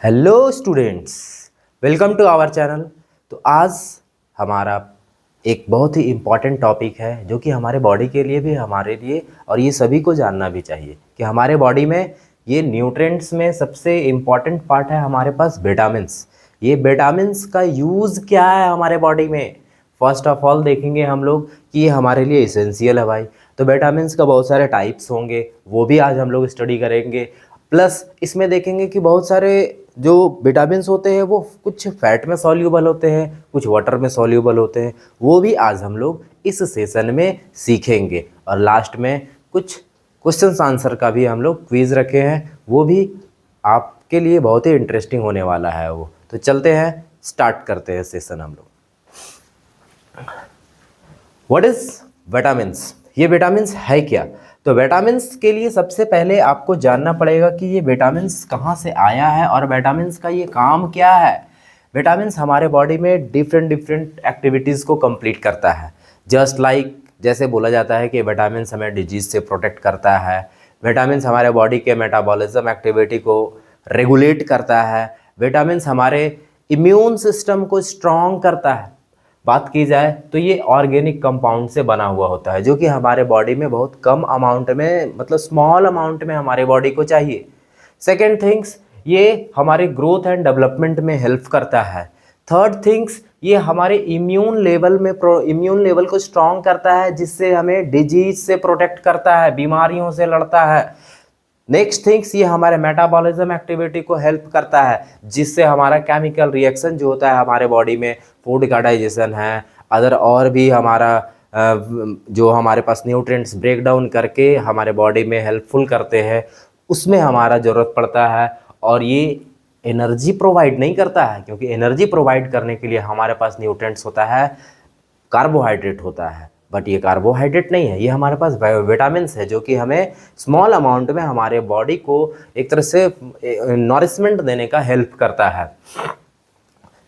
Hello students, welcome to our channel. तो आज हमारा एक बहुत ही इम्पॉर्टेंट टॉपिक है जो कि हमारे बॉडी के लिए भी, हमारे लिए और ये सभी को जानना भी चाहिए कि हमारे बॉडी में ये न्यूट्रिएंट्स में सबसे इम्पॉर्टेंट पार्ट है हमारे पास विटामिन्स। ये विटामिन्स का यूज़ क्या है हमारे बॉडी में। फर्स्ट ऑफ ऑल देखेंगे हम लोग कि ये हमारे लिए इसेंशियल है भाई। तो विटामिन्स का बहुत सारे टाइप्स होंगे, वो भी आज हम लोग स्टडी करेंगे। प्लस इसमें देखेंगे कि बहुत सारे जो विटामिन्स होते हैं वो कुछ फैट में सॉल्यूबल होते हैं, कुछ वाटर में सॉल्यूबल होते हैं, वो भी आज हम लोग इस सेशन में सीखेंगे। और लास्ट में कुछ क्वेश्चंस आंसर का भी हम लोग क्विज़ रखे हैं, वो भी आपके लिए बहुत ही इंटरेस्टिंग होने वाला है वो। तो चलते हैं, स्टार्ट करते हैं सेशन हम लोग। What is vitamins? ये विटामिन्स है क्या? तो विटामिन्स के लिए सबसे पहले आपको जानना पड़ेगा कि ये विटामिन्स कहाँ से आया है और विटामिन्स का ये काम क्या है। विटामिन्स हमारे बॉडी में डिफरेंट एक्टिविटीज़ को कंप्लीट करता है। जस्ट लाइक जैसे बोला जाता है कि विटामिन्स हमें डिजीज़ से प्रोटेक्ट करता है, विटामिन्स हमारे बॉडी के मेटाबॉलिज्म एक्टिविटी को रेगुलेट करता है, विटामिन्स हमारे इम्यून सिस्टम को स्ट्रॉन्ग करता है। बात की जाए तो ये ऑर्गेनिक कंपाउंड से बना हुआ होता है जो कि हमारे बॉडी में बहुत कम अमाउंट में, मतलब स्मॉल अमाउंट में हमारे बॉडी को चाहिए। सेकेंड थिंग्स, ये हमारे ग्रोथ एंड डेवलपमेंट में हेल्प करता है। थर्ड थिंग्स, ये हमारे इम्यून लेवल को स्ट्रॉन्ग करता है, जिससे हमें डिजीज से प्रोटेक्ट करता है, बीमारियों से लड़ता है। नेक्स्ट थिंग्स, ये हमारे मेटाबॉलिज्म एक्टिविटी को हेल्प करता है, जिससे हमारा केमिकल रिएक्शन जो होता है हमारे बॉडी में, फूड का डाइजेशन है, अदर और भी हमारा जो हमारे पास न्यूट्रिएंट्स ब्रेक डाउन करके हमारे बॉडी में हेल्पफुल करते हैं, उसमें हमारा ज़रूरत पड़ता है। और ये एनर्जी प्रोवाइड नहीं करता है, क्योंकि एनर्जी प्रोवाइड करने के लिए हमारे पास न्यूट्रिएंट्स होता है, कार्बोहाइड्रेट होता है। बट ये कार्बोहाइड्रेट नहीं है, ये हमारे पास विटामिन्स है जो कि हमें स्मॉल अमाउंट में हमारे बॉडी को एक तरह से नॉरिशमेंट देने का हेल्प करता है।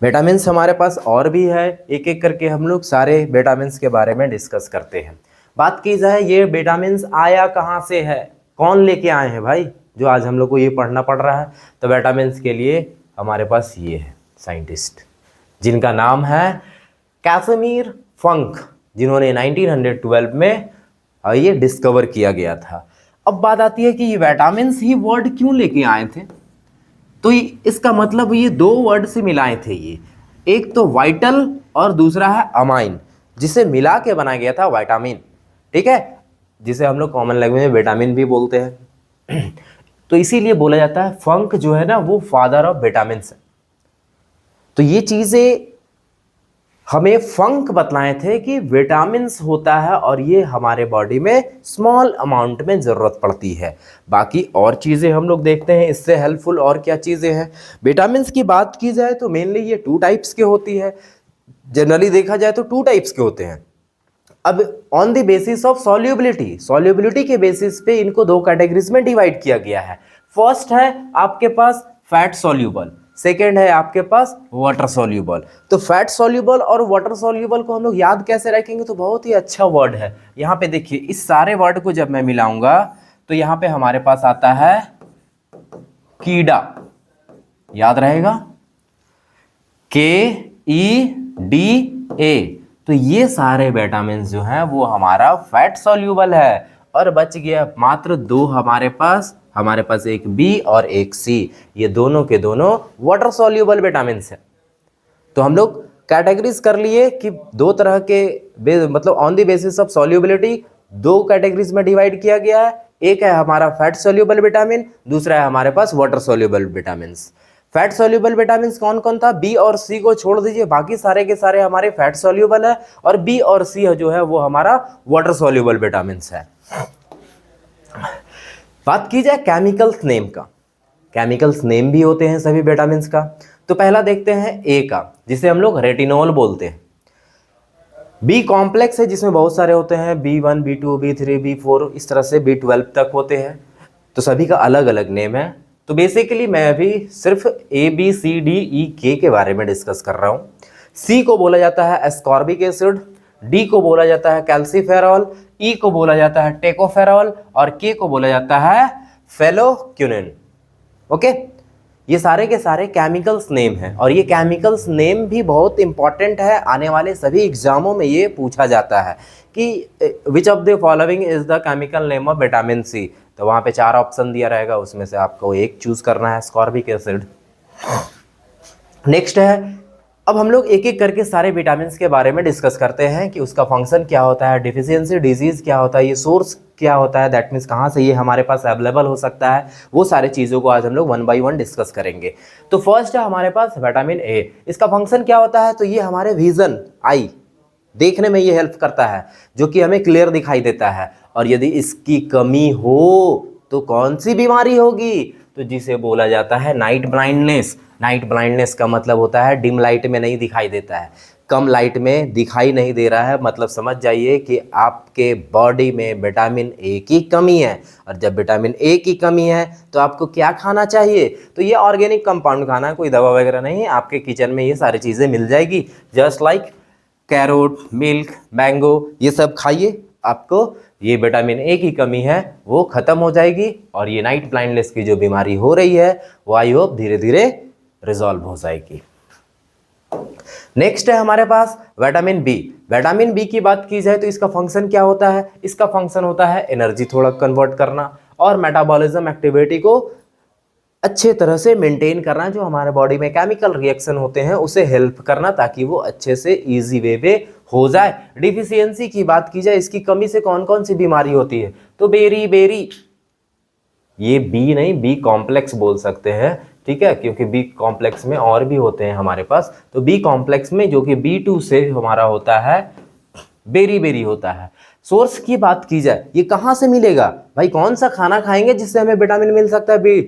विटामिन्स हमारे पास और भी है, एक एक करके हम लोग सारे विटामिन्स के बारे में डिस्कस करते हैं। बात की जाए ये विटामिन्स आया कहाँ से है, कौन लेके आए हैं भाई, जो आज हम लोग को ये पढ़ना पड़ रहा है। तो विटामिन्स के लिए हमारे पास ये है साइंटिस्ट, जिनका नाम है कैसिमिर फंक, जिन्होंने 1912 में ये डिस्कवर किया गया था। अब बात आती है कि ये विटामिन्स ही वर्ड क्यों लेके आए थे। तो इसका मतलब ये दो वर्ड से मिलाए थे ये, एक तो वाइटल और दूसरा है अमाइन, जिसे मिला के बनाया गया था विटामिन, ठीक है, जिसे हम लोग कॉमन लैंग्वेज में विटामिन भी बोलते हैं। तो इसीलिए बोला जाता है फंक जो है ना वो फादर ऑफ विटामिन्स है। तो ये चीज़ें हमें फंक बतलाए थे कि विटामिन्स होता है और ये हमारे बॉडी में स्मॉल अमाउंट में ज़रूरत पड़ती है। बाकी और चीज़ें हम लोग देखते हैं इससे हेल्पफुल और क्या चीज़ें हैं। विटामिन्स की बात की जाए तो मेनली ये 2 टाइप्स के होती है। जनरली देखा जाए तो 2 टाइप्स के होते हैं। अब on the basis of solubility के बेसिस पे इनको 2 कैटेगरीज में डिवाइड किया गया है। फर्स्ट है आपके पास फैट सॉल्यूबल, सेकेंड है आपके पास वाटर सॉल्यूबल। तो फैट सॉल्यूबल और वाटर सॉल्यूबल को हम लोग याद कैसे रखेंगे, तो बहुत ही अच्छा वर्ड है। यहाँ पे देखिए, इस सारे वर्ड को जब मैं मिलाऊंगा तो यहाँ पे हमारे पास आता है कीड़ा, याद रहेगा, KEDA। तो ये सारे विटामिन जो हैं वो हमारा फैट सॉल्यूबल है। और बच गया मात्र 2 हमारे पास एक बी और एक सी, ये दोनों के दोनों वाटर सॉल्यूबल विटामिन है। तो हम लोग कैटेगरीज कर लिए कि 2 तरह के मतलब on the basis of solubility 2 categories में डिवाइड किया गया है। एक है हमारा फैट सॉल्यूबल विटामिन, दूसरा है हमारे पास water soluble vitamin. Fat soluble vitamin कौन कौन था, बी और सी को छोड़ दीजिए, बाकी सारे के सारे हमारे फैट सॉल्यूबल है, और बी और सी जो है वो हमारा वाटर सॉल्यूबल विटामिन है। बात की जाए केमिकल्स नेम का, केमिकल्स नेम भी होते हैं सभी विटामिन्स का। तो पहला देखते हैं ए का, जिसे हम लोग रेटिनॉल बोलते हैं। बी कॉम्प्लेक्स है जिसमें बहुत सारे होते हैं, B1, B2, B3, B4, इस तरह से B12 तक होते हैं। तो सभी का अलग अलग नेम है। तो बेसिकली मैं अभी सिर्फ ABCDEK के बारे में डिस्कस कर रहा हूँ। सी को बोला जाता है एस्कॉर्बिक एसिड, डी को बोला जाता है कैल्सीफेरॉल, ई को बोला जाता है टेकोफेरॉल और के को बोला जाता है फेलोक्विनिन। ओके, ये सारे के सारे केमिकल्स नेम हैं और ये केमिकल्स नेम भी बहुत इंपॉर्टेंट है, आने वाले सभी एग्जामों में ये पूछा जाता है कि which of the following is the chemical name of vitamin C. तो वहाँ पे 4 ऑप्शन दिया रहेगा, उसमें से आपको एक चूज करना है, स्कॉर्बिक एसिड। नेक्स्ट है, अब हम लोग एक एक करके सारे विटामिन के बारे में डिस्कस करते हैं कि उसका फंक्शन क्या होता है, डिफिशियंसी डिजीज क्या होता है, ये सोर्स क्या होता है, दैट मीन्स कहाँ से ये हमारे पास अवेलेबल हो सकता है। वो सारे चीज़ों को आज हम लोग 1 बाय 1 डिस्कस करेंगे। तो फर्स्ट है हमारे पास विटामिन ए। इसका फंक्शन क्या होता है, तो ये हमारे विजन, आई देखने में ये हेल्प करता है, जो कि हमें क्लियर दिखाई देता है। और यदि इसकी कमी हो तो कौन सी बीमारी होगी, तो जिसे बोला जाता है नाइट ब्लाइंडनेस। नाइट ब्लाइंडनेस का मतलब होता है डिम लाइट में नहीं दिखाई देता है, कम लाइट में दिखाई नहीं दे रहा है, मतलब समझ जाइए कि आपके बॉडी में विटामिन ए की कमी है। और जब विटामिन ए की कमी है तो आपको क्या खाना चाहिए, तो ये ऑर्गेनिक कंपाउंड खाना है, कोई दवा वगैरह नहीं है, आपके किचन में ये सारी चीज़ें मिल जाएगी। Just like carrot, milk, mango, ये सब खाइए, आपको ये विटामिन ए की कमी है वो ख़त्म हो जाएगी और ये नाइट ब्लाइंडनेस की जो बीमारी हो रही है वो आई होप धीरे धीरे रिजॉल्व हो जाएगी। नेक्स्ट है हमारे पास विटामिन बी। विटामिन बी की बात की जाए तो इसका फंक्शन क्या होता है, इसका फंक्शन होता है एनर्जी थोड़ा कन्वर्ट करना और मेटाबॉलिज्म एक्टिविटी को अच्छे तरह से मेंटेन करना, जो हमारे बॉडी में केमिकल रिएक्शन होते हैं उसे हेल्प करना ताकि वो अच्छे से इजी वे में हो जाए। डिफिशियंसी की बात की जाए, इसकी कमी से कौन कौन सी बीमारी होती है, तो बेरी, ये बी नहीं, बी कॉम्प्लेक्स बोल सकते हैं, ठीक है, क्योंकि बी कॉम्प्लेक्स में और भी होते हैं हमारे पास। तो बी कॉम्प्लेक्स में जो कि B2 से हमारा होता है बेरी होता है। सोर्स की बात की जाए, ये कहाँ से मिलेगा भाई, कौन सा खाना खाएंगे जिससे हमें विटामिन मिल सकता है बी,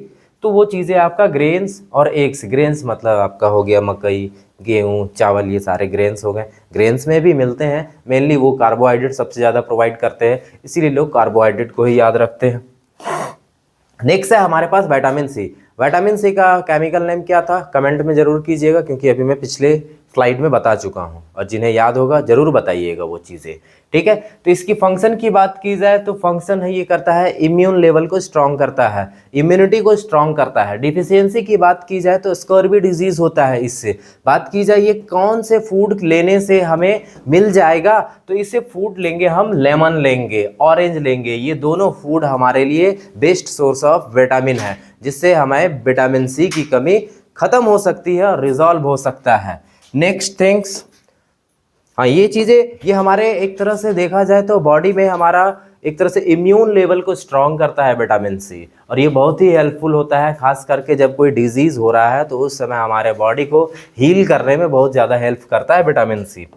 तो वो चीज़ें आपका ग्रेन्स और एग्स। ग्रेन्स मतलब आपका हो गया मकई, गेहूँ, चावल, ये सारे ग्रेन्स हो गए। ग्रेन्स में भी मिलते हैं, मेनली वो कार्बोहाइड्रेट सबसे ज़्यादा प्रोवाइड करते हैं, इसीलिए लोग कार्बोहाइड्रेट को ही याद रखते हैं। नेक्स्ट है हमारे पास विटामिन सी। विटामिन सी का केमिकल नेम क्या था, कमेंट में ज़रूर कीजिएगा, क्योंकि अभी मैं पिछले स्लाइड में बता चुका हूँ और जिन्हें याद होगा ज़रूर बताइएगा वो चीज़ें, ठीक है। तो इसकी फंक्शन की बात की जाए तो फंक्शन है ये करता है इम्यून लेवल को स्ट्रॉन्ग करता है, इम्यूनिटी को स्ट्रॉन्ग करता है। डिफिशियंसी की बात की जाए तो स्कर्वी डिजीज़ होता है। इससे बात की जाए ये कौन से फूड लेने से हमें मिल जाएगा, तो इससे फूड लेंगे हम, लेमन लेंगे, ऑरेंज लेंगे, ये दोनों फूड हमारे लिए बेस्ट सोर्स ऑफ विटामिन है, जिससे हमें विटामिन सी की कमी खत्म हो सकती है और रिजॉल्व हो सकता है। नेक्स्ट थिंग्स, हाँ ये चीज़ें, ये हमारे एक तरह से देखा जाए तो बॉडी में हमारा एक तरह से इम्यून लेवल को स्ट्रॉन्ग करता है विटामिन सी, और ये बहुत ही हेल्पफुल होता है, खास करके जब कोई डिजीज़ हो रहा है तो उस समय हमारे बॉडी को हील करने में बहुत ज़्यादा हेल्प करता है विटामिन सी।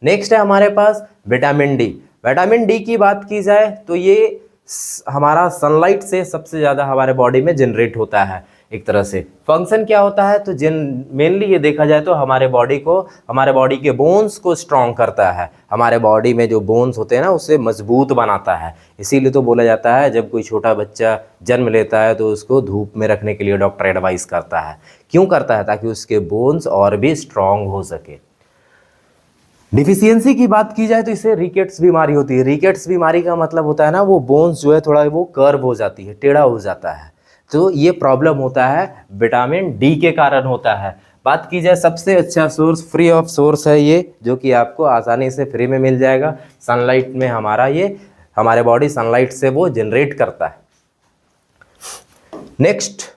नेक्स्ट है हमारे पास विटामिन डी। विटामिन डी की बात की जाए तो ये हमारा सनलाइट से सबसे ज़्यादा हमारे बॉडी में जनरेट होता है। एक तरह से फंक्शन क्या होता है, तो मेनली ये देखा जाए तो हमारे बॉडी को, हमारे बॉडी के बोन्स को स्ट्रॉन्ग करता है, हमारे बॉडी में जो बोन्स होते हैं ना उसे मजबूत बनाता है। इसीलिए तो बोला जाता है जब कोई छोटा बच्चा जन्म लेता है तो उसको धूप में रखने के लिए डॉक्टर एडवाइस करता है। क्यों करता है, ताकि उसके बोन्स और भी स्ट्रॉन्ग हो सके। डिफिशियंसी की बात की जाए तो इससे रिकेट्स बीमारी होती है। रिकेट्स बीमारी का मतलब होता है ना, वो बोन्स जो है थोड़ा वो कर्व हो जाती है, टेढ़ा हो जाता है, तो ये प्रॉब्लम होता है विटामिन डी के कारण होता है। बात की जाए सबसे अच्छा सोर्स, फ्री ऑफ सोर्स है ये, जो कि आपको आसानी से फ्री में मिल जाएगा। सनलाइट में हमारा ये, हमारे बॉडी सनलाइट से वो जनरेट करता है। Next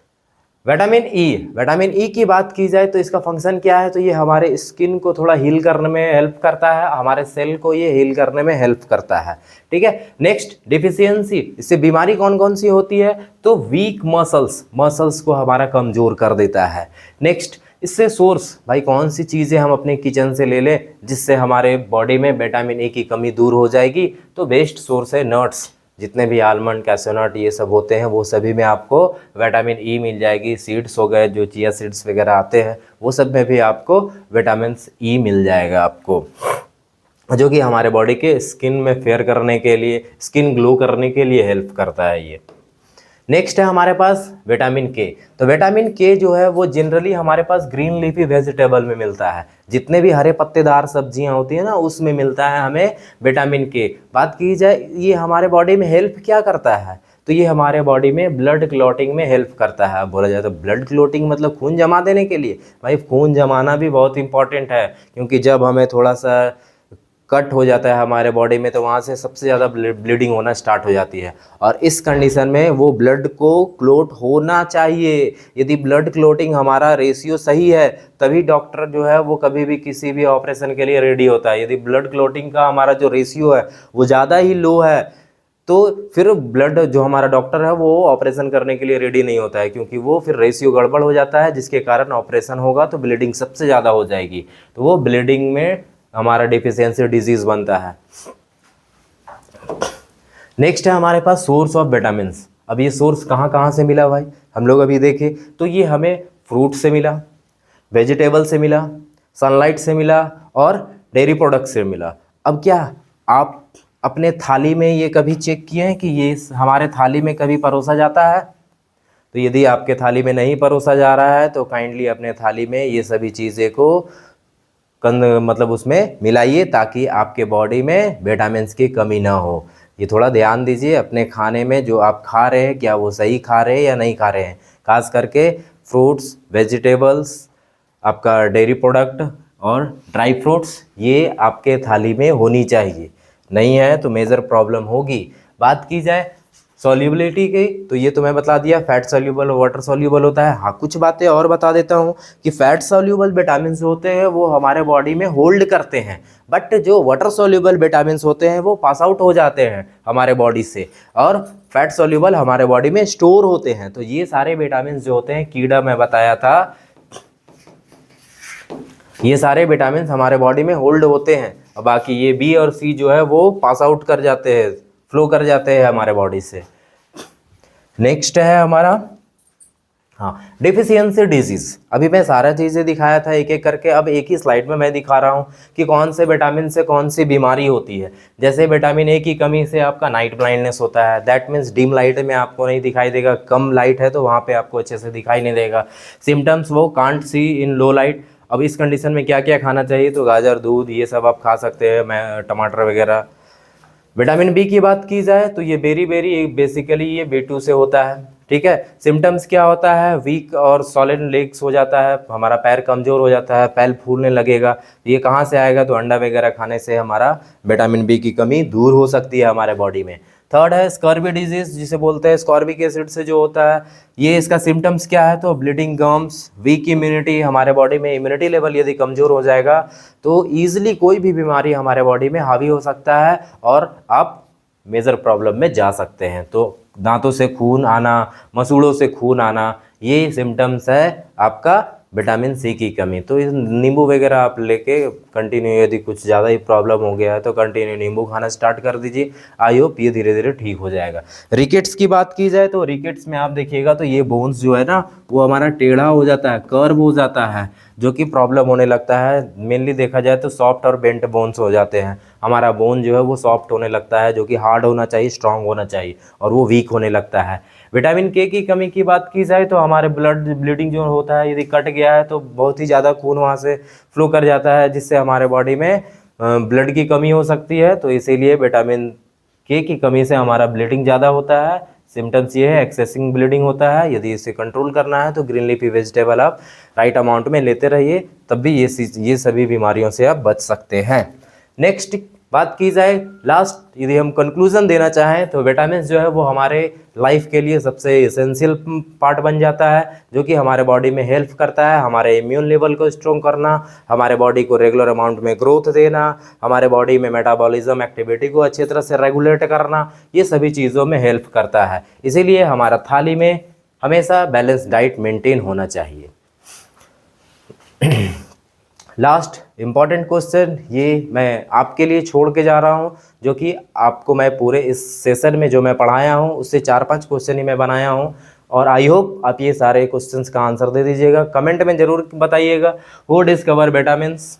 vitamin E. Vitamin E की बात की जाए तो इसका फंक्शन क्या है, तो ये हमारे स्किन को थोड़ा हील करने में हेल्प करता है, हमारे सेल को ये हील करने में हेल्प करता है, ठीक है। नेक्स्ट डिफिशियंसी, इससे बीमारी कौन कौन सी होती है, तो वीक मसल्स को हमारा कमज़ोर कर देता है। नेक्स्ट इससे सोर्स, भाई कौन सी चीज़ें हम अपने किचन से ले लें जिससे हमारे बॉडी में विटामिन ई की कमी दूर हो जाएगी, तो बेस्ट सोर्स है नट्स। जितने भी आलमंड, कैशनट ये सब होते हैं वो सभी में आपको विटामिन ई मिल जाएगी। सीड्स हो गए, जो चिया सीड्स वगैरह आते हैं, वो सब में भी आपको विटामिन ई मिल जाएगा आपको, जो कि हमारे बॉडी के स्किन में फेयर करने के लिए, स्किन ग्लो करने के लिए हेल्प करता है ये। नेक्स्ट है हमारे पास विटामिन के। तो विटामिन के जो है वो जनरली हमारे पास ग्रीन लीफी वेजिटेबल में मिलता है, जितने भी हरे पत्तेदार सब्जियां होती हैं ना उसमें मिलता है हमें विटामिन के। बात की जाए ये हमारे बॉडी में हेल्प क्या करता है, तो ये हमारे बॉडी में ब्लड क्लॉटिंग में हेल्प करता है। बोला जाए तो ब्लड क्लॉटिंग मतलब खून जमा देने के लिए। भाई खून जमाना भी बहुत इंपॉर्टेंट है, क्योंकि जब हमें थोड़ा सा कट हो जाता है हमारे बॉडी में तो वहाँ से सबसे ज़्यादा ब्लीडिंग होना स्टार्ट हो जाती है, और इस कंडीशन में वो ब्लड को क्लोट होना चाहिए। यदि ब्लड क्लोटिंग हमारा रेशियो सही है तभी डॉक्टर जो है वो कभी भी किसी भी ऑपरेशन के लिए रेडी होता है। यदि ब्लड क्लोटिंग का हमारा जो रेशियो है वो ज़्यादा ही लो है तो फिर ब्लड जो हमारा डॉक्टर है वो ऑपरेशन करने के लिए रेडी नहीं होता है, क्योंकि वो फिर रेशियो गड़बड़ हो जाता है, जिसके कारण ऑपरेशन होगा तो ब्लीडिंग सबसे ज़्यादा हो जाएगी, तो वो ब्लीडिंग में हमारा डिफिशियंसी डिजीज बनता है। नेक्स्ट है हमारे पास सोर्स ऑफ विटामिन्स। अब ये सोर्स कहाँ कहाँ से मिला भाई, हम लोग अभी देखें तो ये हमें फ्रूट से मिला, वेजिटेबल से मिला, सनलाइट से मिला और डेयरी प्रोडक्ट से मिला। अब क्या आप अपने थाली में ये कभी चेक किए हैं कि ये हमारे थाली में कभी परोसा जाता है? तो यदि आपके थाली में नहीं परोसा जा रहा है तो काइंडली अपने थाली में ये सभी चीज़ें को मतलब उसमें मिलाइए, ताकि आपके बॉडी में विटामिन्स की कमी ना हो। ये थोड़ा ध्यान दीजिए अपने खाने में, जो आप खा रहे हैं क्या वो सही खा रहे हैं या नहीं खा रहे हैं। खास करके फ्रूट्स, वेजिटेबल्स, आपका डेयरी प्रोडक्ट और ड्राई फ्रूट्स ये आपके थाली में होनी चाहिए, नहीं है तो मेजर प्रॉब्लम होगी। बात की जाए सॉल्युबिलिटी की तो ये तो मैं बता दिया, फैट सॉल्यूबल और वाटर सॉल्यूबल होता है। हाँ, कुछ बातें और बता देता हूँ कि फैट सॉल्यूबल विटामिन होते हैं वो हमारे बॉडी में होल्ड करते हैं, बट जो वाटर सॉल्यूबल विटामिन होते हैं वो पास आउट हो जाते हैं हमारे बॉडी से, और फैट सॉल्यूबल हमारे बॉडी में स्टोर होते हैं। तो ये सारे विटामिन जो होते हैं, कीड़ा मैं बताया था, ये सारे विटामिन हमारे बॉडी में होल्ड होते हैं, और बाकी ये बी और सी जो है वो पास आउट कर जाते हैं, फ्लो कर जाते हैं हमारे बॉडी से। नेक्स्ट है हमारा डिफिशियंसी डिजीज। अभी मैं सारा चीज़ें दिखाया था एक एक करके, अब एक ही स्लाइड में मैं दिखा रहा हूँ कि कौन से विटामिन से कौन सी बीमारी होती है। जैसे विटामिन ए की कमी से आपका नाइट ब्लाइंडनेस होता है, दैट मीन्स डिम लाइट में आपको नहीं दिखाई देगा, कम लाइट है तो वहाँ पे आपको अच्छे से दिखाई नहीं देगा। सिम्टम्स वो can't see in low light. अब इस कंडीशन में क्या क्या खाना चाहिए, तो गाजर, दूध ये सब आप खा सकते हैं, मैं टमाटर वगैरह। विटामिन बी की बात की जाए तो ये बेरी बेसिकली ये B2 से होता है, ठीक है। सिम्टम्स क्या होता है, वीक और सॉलिड लेग्स हो जाता है, हमारा पैर कमज़ोर हो जाता है, पैर फूलने लगेगा। ये कहाँ से आएगा, तो अंडा वगैरह खाने से हमारा विटामिन बी की कमी दूर हो सकती है हमारे बॉडी में। थर्ड है स्कॉर्बी डिजीज़, जिसे बोलते हैं स्कॉर्बिक एसिड से जो होता है। ये इसका सिम्टम्स क्या है, तो ब्लीडिंग गम्स, वीक इम्यूनिटी, हमारे बॉडी में इम्यूनिटी लेवल यदि कमज़ोर हो जाएगा तो ईजिली कोई भी बीमारी हमारे बॉडी में हावी हो सकता है और आप मेजर प्रॉब्लम में जा सकते हैं। तो दांतों से खून आना, मसूड़ों से खून आना, ये सिम्टम्स है आपका विटामिन सी की कमी। तो इस नींबू वगैरह आप लेके कंटिन्यू, यदि कुछ ज़्यादा ही प्रॉब्लम हो गया है तो कंटिन्यू नींबू खाना स्टार्ट कर दीजिए। आई होप ये धीरे धीरे ठीक हो जाएगा। रिकेट्स की बात की जाए तो रिकेट्स में आप देखिएगा तो ये बोन्स जो है ना वो हमारा टेढ़ा हो जाता है, कर्व हो जाता है, जो कि प्रॉब्लम होने लगता है। मेनली देखा जाए तो सॉफ्ट और बेंट बोन्स हो जाते हैं। हमारा बोन जो है वो सॉफ्ट होने लगता है, जो कि हार्ड होना चाहिए, स्ट्रांग होना चाहिए, और वो वीक होने लगता है। विटामिन के की कमी की बात की जाए तो हमारे ब्लीडिंग जो होता है, यदि कट गया है तो बहुत ही ज़्यादा खून वहाँ से फ्लो कर जाता है, जिससे हमारे बॉडी में ब्लड की कमी हो सकती है। तो इसीलिए विटामिन के की कमी से हमारा ब्लीडिंग ज़्यादा होता है। सिम्टम्स ये है, एक्सेसिंग ब्लीडिंग होता है। यदि इसे कंट्रोल करना है तो ग्रीन लीफी वेजिटेबल आप राइट अमाउंट में लेते रहिए, तब भी ये सभी बीमारियों से आप बच सकते हैं। नेक्स्ट बात की जाए लास्ट, यदि हम कंक्लूजन देना चाहें तो विटामिन जो है वो हमारे लाइफ के लिए सबसे एसेंशियल पार्ट बन जाता है, जो कि हमारे बॉडी में हेल्प करता है हमारे इम्यून लेवल को स्ट्रॉन्ग करना, हमारे बॉडी को रेगुलर अमाउंट में ग्रोथ देना, हमारे बॉडी में मेटाबॉलिज्म एक्टिविटी को अच्छी तरह से रेगुलेट करना, ये सभी चीज़ों में हेल्प करता है। इसीलिए हमारा थाली में हमेशा बैलेंस डाइट मेंटेन होना चाहिए। लास्ट इम्पॉर्टेंट क्वेश्चन ये मैं आपके लिए छोड़ के जा रहा हूँ, जो कि आपको मैं पूरे इस सेशन में जो मैं पढ़ाया हूँ उससे 4-5 क्वेश्चन ही मैं बनाया हूँ, और आई होप आप ये सारे क्वेश्चंस का आंसर दे दीजिएगा। कमेंट में ज़रूर बताइएगा, who discover vitamins,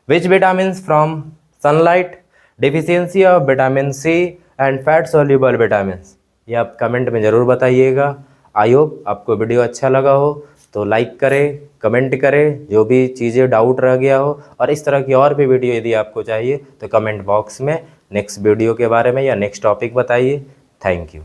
which vitamins from sunlight, deficiency of vitamin C and fat soluble vitamins, ये आप कमेंट में ज़रूर बताइएगा। आई होप आपको वीडियो अच्छा लगा हो तो लाइक करें, कमेंट करें, जो भी चीज़ें डाउट रह गया हो, और इस तरह की और भी वीडियो यदि आपको चाहिए तो कमेंट बॉक्स में नेक्स्ट वीडियो के बारे में या नेक्स्ट टॉपिक बताइए। Thank you.